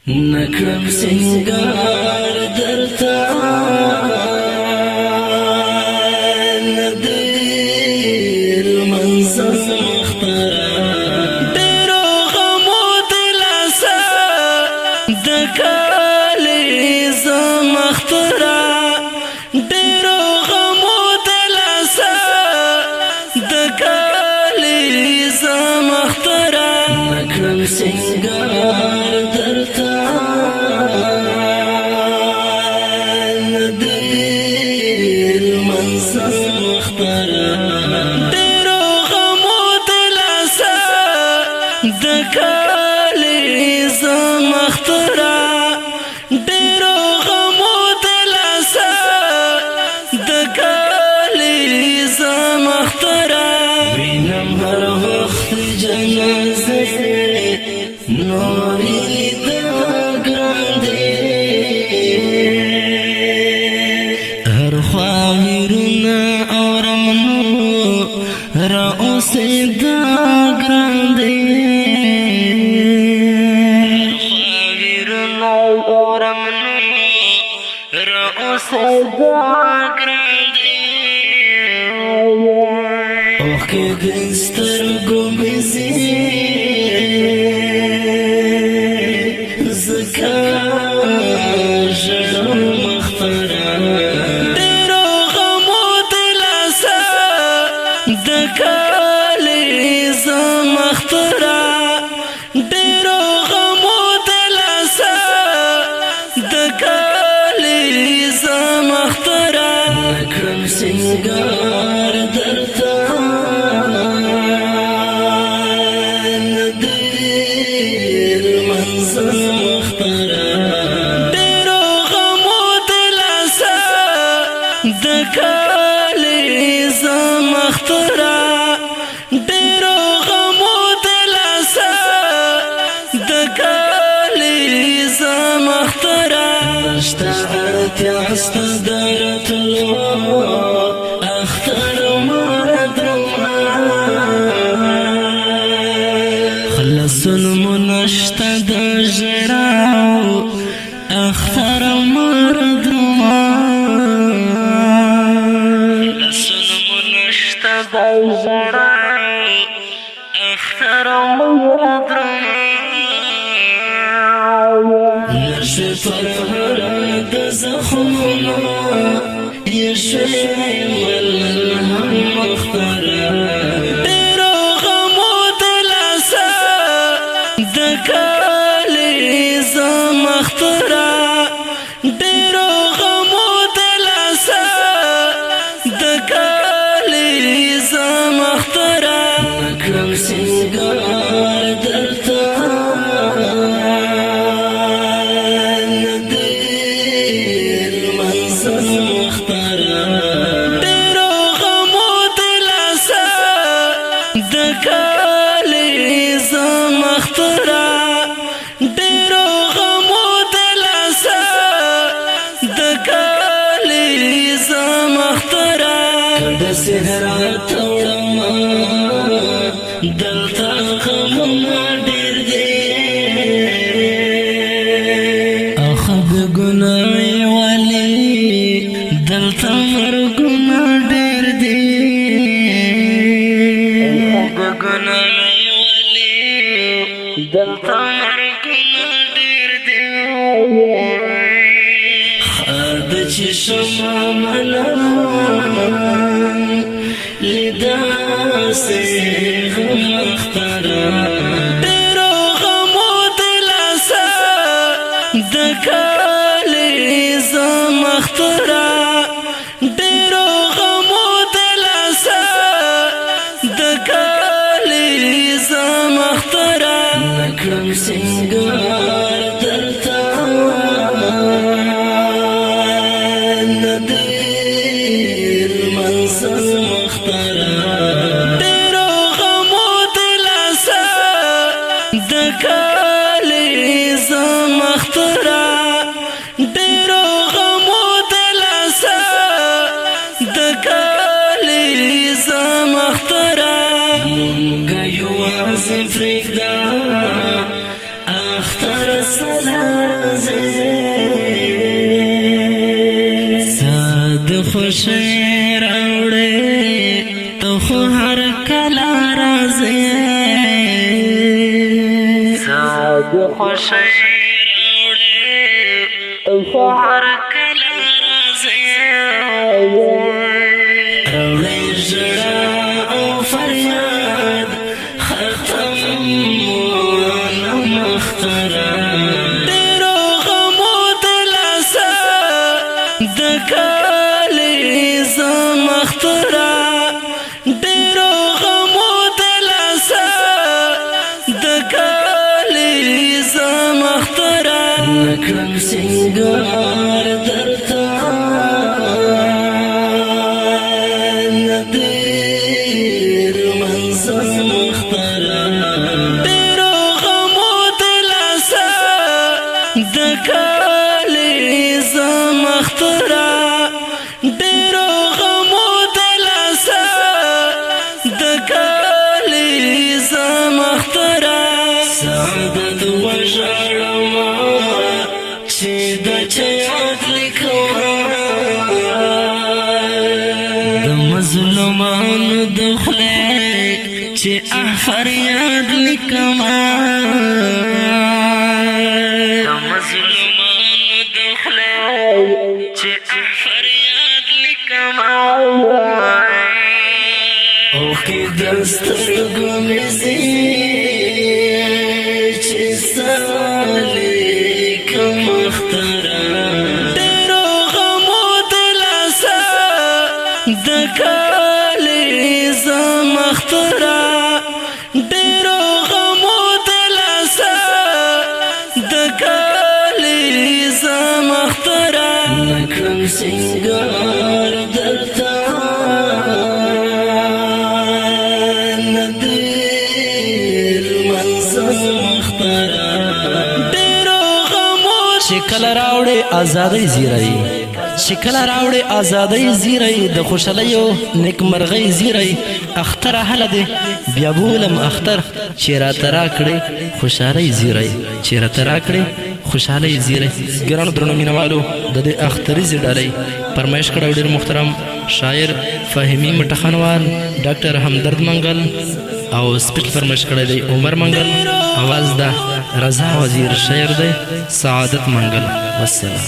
نکرم سنگار درتا ندیر منظر مخترا دیرو غمو دلاسا دکالی زمخترا دیرو غمو دلاسا دکالی زمخترا نکرم سنگار درتا دکالی زمخترا دیرو غمو دلاسا دکالی زمخترا وینم هر وقت جنازه نوری دا گرانده هر خواهرنا اورمنو رؤوس دا گرانده اوه که دسترگو بزی زکا جڑو مخترا دیرو غمو دلاسا دکالی زمخترا دیرو غمو دلاسا دکالی زمخترا نکرم سنگار درتا ندیر منظر مخترا دیرو غمو دلاسا دکالی زمخترا دیرو غمو دلاسا دکالی زمخترا اشتعلت عستا دارت اختر مرد خلص المنشتا دجراو اختر مرد خلص المنشتا دجراو اختر مرد نشوی فرهرد زخمنا يشوي والهم مخترا دیرو غمو دلاسا دکالی زمخترا دیرو غمو دلاسا دکالی زمخترا نکرم سنگار درتا ندیر منظر دکالی زمخترا دیرو غمو دلاسا دکالی زمخترا کد سهرات وڑما دلتا غمنا دیر دی اخد گنائی والی دلتا مرگنا دیر دی دلتا مرگنا دیر دی خاد چی شما ملان لیدا سی غم اخترا دیرو غمو دلاسا دکالی زمخترا دیرو غمو دلاسا دکالی زمخترا نکرم سنگار درتا ندیر منظر مخترا دیرو غمو دلاسا دکالی زمخترا دیرو غمو دلاسا خوشی راوڑے تو خو ہر کلا رازی ساد خوشی راوڑے تو خو ہر کلا رازی راوڑے جڑا او فریاد ختم وانا مخترا دیرو غمو دلاسا دکالی زمخترا دیرو غمو دلاسا دکالی زمخترا نکرم سنگار درتا ندیر منزل مخترا دیرو غمو دلاسا دکالی زمخترا دیرو غمو دلاسا دکالی زمخترا سعادت وژړما چې د چیات لیکما د مظلومانو د خولې چې فریاد لیکما د مظلومانو د خولې چې فریاد لیکما اوښکې د سترګو مې ځي چې لیکم مخترا دیرو غمو دلاسا دکالی زمخترا دیرو غمو دلاسا دکالی زمخترا نکرم سنگار درتا ندیر منزل مخترا شکل راوړې آزادۍ زیری شکل راوړې آزادۍ زیری د خوشالیو نیکمرغۍ زیری اختر هله دې بیا بولم اختر چې راته راکړې خوشحالۍ زیری چې راته راکړې خوشحالۍ زیری ګرانو درنو مینوالو د دې اختریزې ډالۍ فرمایش کړی ډېر محترم شاعر فهمي مټخانوال ډاکټر همدرد منګل او سپیچ فرمایش کړی دی عمر منګل आवाज دا رضا وزیر شعر دی سعادت منګل والسلام